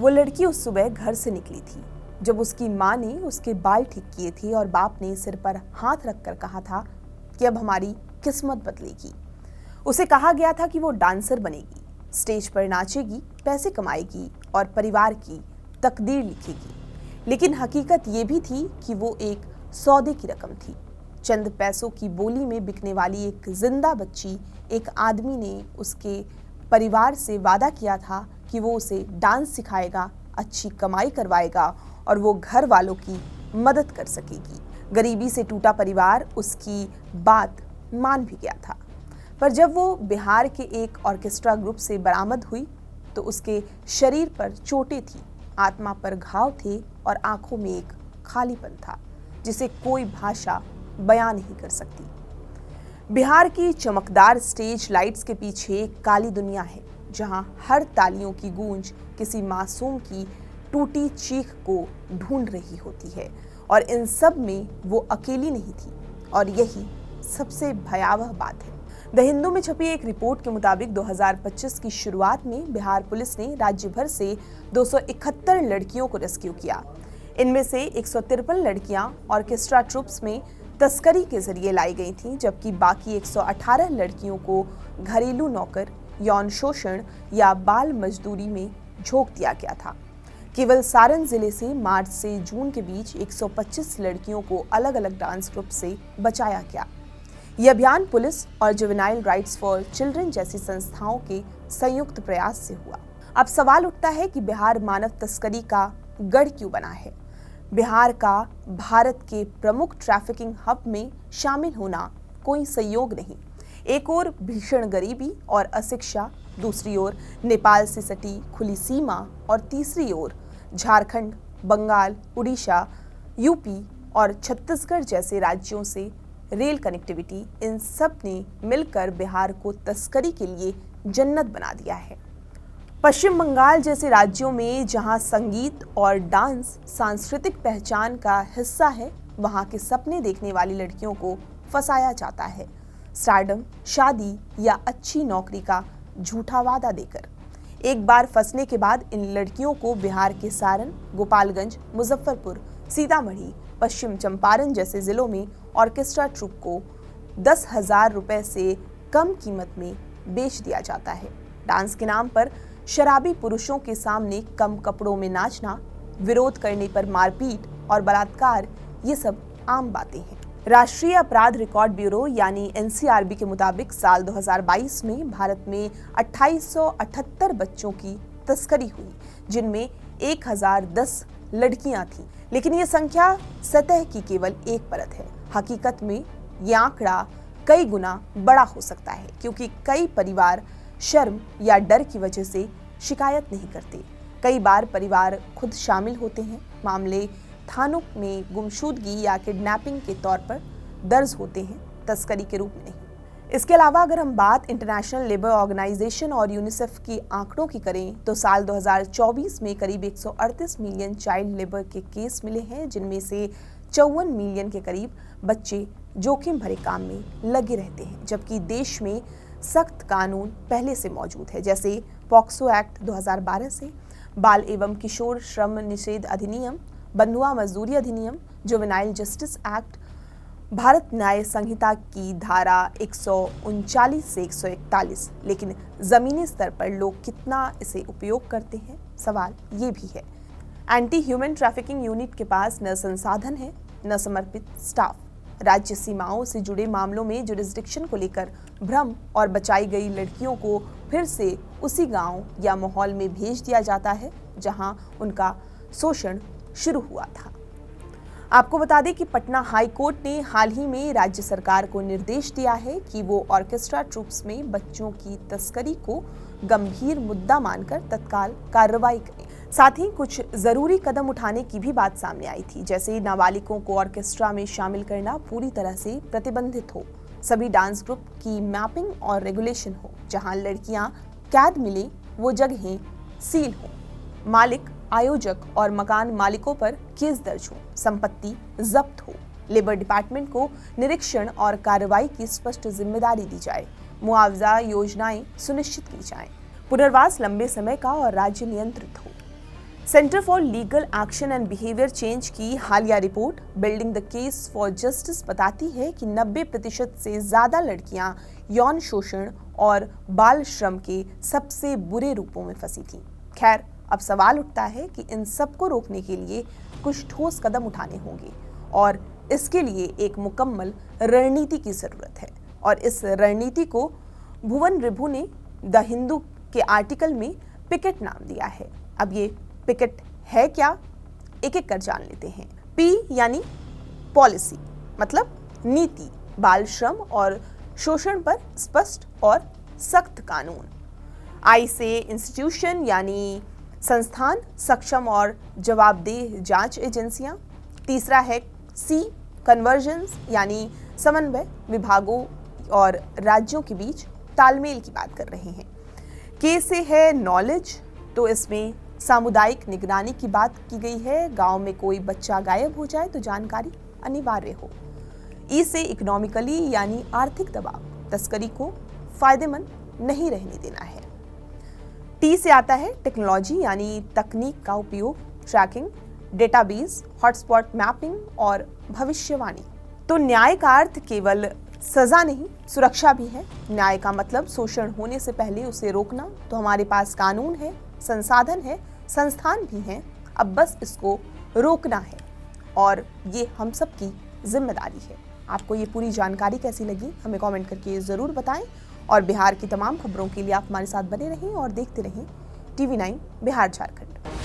वो लड़की उस सुबह घर से निकली थी जब उसकी माँ ने उसके बाल ठीक किए थे और बाप ने सिर पर हाथ रखकर कहा था कि अब हमारी किस्मत बदलेगी। उसे कहा गया था कि वो डांसर बनेगी, स्टेज पर नाचेगी, पैसे कमाएगी और परिवार की तकदीर लिखेगी। लेकिन हकीकत ये भी थी कि वो एक सौदे की रकम थी। चंद पैसों की बोली में बिकने वाली एक जिंदा बच्ची। एक आदमी ने उसके परिवार से वादा किया था कि वो उसे डांस सिखाएगा, अच्छी कमाई करवाएगा और वो घर वालों की मदद कर सकेगी। गरीबी से टूटा परिवार उसकी बात मान भी गया था। पर जब वो बिहार के एक ऑर्केस्ट्रा ग्रुप से बरामद हुई तो उसके शरीर पर चोटें थी, आत्मा पर घाव थे और आंखों में एक खालीपन था जिसे कोई भाषा बयां नहीं कर सकती। बिहार की चमकदार स्टेज लाइट्स के पीछे एक काली दुनिया है जहां हर तालियों की गूंज किसी मासूम की टूटी चीख को ढूंढ रही होती है और इन सब में वो अकेली नहीं थी। और यही सबसे भयावह बात है। द हिंदू में छपी एक रिपोर्ट के मुताबिक 2025 की शुरुआत में बिहार पुलिस ने राज्य भर से 271 लड़कियों को रेस्क्यू किया। इनमें से 153 लड़कियां ऑर्केस्ट्रा ट्रुप्स में तस्करी के जरिए लाई गई थीं, जबकि बाकी 118 लड़कियों को घरेलू नौकर, यौन शोषण या बाल मजदूरी में झोंक दिया गया था। केवल सारण जिले से मार्च से जून के बीच 125 लड़कियों को अलग अलग डांस ग्रुप से बचाया गया। यह अभियान पुलिस और जुवेनाइल राइट्स फॉर चिल्ड्रन जैसी संस्थाओं के संयुक्त प्रयास से हुआ। अब सवाल उठता है कि बिहार मानव तस्करी का गढ़ क्यों बना है? बिहार का भारत के प्रमुख ट्रैफिकिंग हब में शामिल होना कोई संयोग नहीं। एक ओर भीषण गरीबी और अशिक्षा, दूसरी ओर नेपाल से सटी खुली सीमा और तीसरी ओर झारखंड, बंगाल, उड़ीसा, यूपी और छत्तीसगढ़ जैसे राज्यों से रेल कनेक्टिविटी। इन सब ने मिलकर बिहार को तस्करी के लिए जन्नत बना दिया है। पश्चिम बंगाल जैसे राज्यों में जहां संगीत और डांस सांस्कृतिक पहचान का हिस्सा है, वहां के सपने देखने वाली लड़कियों को फंसाया जाता है स्टारडम, शादी या अच्छी नौकरी का झूठा वादा देकर। एक बार फंसने के बाद इन लड़कियों को बिहार के सारण, गोपालगंज, मुजफ्फरपुर, सीतामढ़ी, पश्चिम चंपारण जैसे जिलों में ऑर्केस्ट्रा ट्रुप को 10,000 रुपए से कम कीमत में बेच दिया जाता है। डांस के नाम पर शराबी पुरुषों के सामने कम कपड़ों में नाचना, विरोध करने पर मारपीट और बलात्कार, ये सब आम बातें हैं। राष्ट्रीय अपराध रिकॉर्ड ब्यूरो यानी एनसीआरबी के मुताबिक साल 2022 में भारत में 2878 बच्चों की तस्करी हुई, जिनमें 1010 लड़कियां थीं। लेकिन ये संख्या सतह की केवल एक परत है। हकीकत में ये आंकड़ा कई गुना बड़ा हो सकता है, क्योंकि कई परिवार शर्म या डर की वजह से शिकायत नहीं करते। कई बार परिवार खुद शामिल होते हैं। मामले थानों में गुमशुदगी या किडनैपिंग के तौर पर दर्ज होते हैं, तस्करी के रूप में नहीं। इसके अलावा अगर हम बात इंटरनेशनल लेबर ऑर्गेनाइजेशन और यूनिसेफ के आंकड़ों की करें तो साल 2024 में करीब 138 मिलियन चाइल्ड लेबर के केस मिले हैं, जिनमें से 54 मिलियन के करीब बच्चे जोखिम भरे काम में लगे रहते हैं। जबकि देश में सख्त कानून पहले से मौजूद है, जैसे पॉक्सो एक्ट 2012 से, बाल एवं किशोर श्रम निषेध अधिनियम, बंधुआ मजदूरी अधिनियम, जुवेनाइल जस्टिस एक्ट, भारत न्याय संहिता की धारा 139 से 141। लेकिन जमीनी स्तर पर लोग कितना इसे उपयोग करते हैं, सवाल ये भी है। एंटी ह्यूमन ट्रैफिकिंग यूनिट के पास न संसाधन है, न समर्पित स्टाफ। राज्य सीमाओं से जुड़े मामलों में जुरिस्डिक्शन को लेकर भ्रम और बचाई गई लड़कियों को फिर से उसी गांव या माहौल में भेज दिया जाता है जहां उनका शोषण शुरू हुआ था। आपको बता दें कि पटना हाई कोर्ट ने हाल ही में राज्य सरकार को निर्देश दिया है कि वो ऑर्केस्ट्रा ट्रुप्स में बच्चों की तस्करी को गंभीर मुद्दा मानकर तत्काल कार्रवाई करे। साथ ही कुछ जरूरी कदम उठाने की भी बात सामने आई थी, जैसे नाबालिगों को ऑर्केस्ट्रा में शामिल करना पूरी तरह से प्रतिबंधित हो, सभी डांस ग्रुप की मैपिंग और रेगुलेशन हो, जहां लड़कियां कैद मिले वो जगहें सील हो, मालिक, आयोजक और मकान मालिकों पर केस दर्ज हो, संपत्ति जब्त हो, लेबर डिपार्टमेंट को निरीक्षण और कार्रवाई की स्पष्ट जिम्मेदारी दी जाए, मुआवजा योजनाएं सुनिश्चित की जाएं, पुनर्वास लंबे समय का और राज्य नियंत्रित हो। Centre for legal action and behaviour change की हालिया report building the case for justice बताती है कि 90% से ज्यादा लड़कियां यौन शोषण और बाल श्रम के सबसे बुरे रूपों में फंसी थीं। खैर, अब सवाल उठता है कि इन सबको रोकने के लिए कुछ ठोस कदम उठाने होंगे और इसके लिए एक मुकम्मल रणनीति की जरूरत है। और इस रणनीति को भुवन रिभु ने द हिंदू के आर्टिकल में पिकेट नाम दिया है। अब ये पिकेट है क्या, एक एक कर जान लेते हैं। पी यानी पॉलिसी, मतलब नीति, बाल श्रम और शोषण पर स्पष्ट और सख्त कानून। आई से इंस्टीट्यूशन यानी संस्थान, सक्षम और जवाबदेह जांच एजेंसियां। तीसरा है सी कन्वर्जेंस यानी समन्वय, विभागों और राज्यों के बीच तालमेल की बात कर रहे हैं। के से है नॉलेज, तो इसमें सामुदायिक निगरानी की बात की गई है। गांव में कोई बच्चा गायब हो जाए तो जानकारी अनिवार्य हो। ई से इकोनॉमिकली यानी आर्थिक दबाव, तस्करी को फायदेमंद नहीं रहने देना है। टी से आता है टेक्नोलॉजी यानी तकनीक का उपयोग, ट्रैकिंग, डेटाबेस, हॉटस्पॉट मैपिंग और भविष्यवाणी। तो न्याय का अर्थ केवल सजा नहीं, सुरक्षा भी है। न्याय का मतलब शोषण होने से पहले उसे रोकना। तो हमारे पास कानून है, संसाधन है, संस्थान भी हैं, अब बस इसको रोकना है और ये हम सब की जिम्मेदारी है। आपको ये पूरी जानकारी कैसी लगी हमें कमेंट करके ज़रूर बताएं और बिहार की तमाम खबरों के लिए आप हमारे साथ बने रहें और देखते रहें TV9 बिहार झारखंड।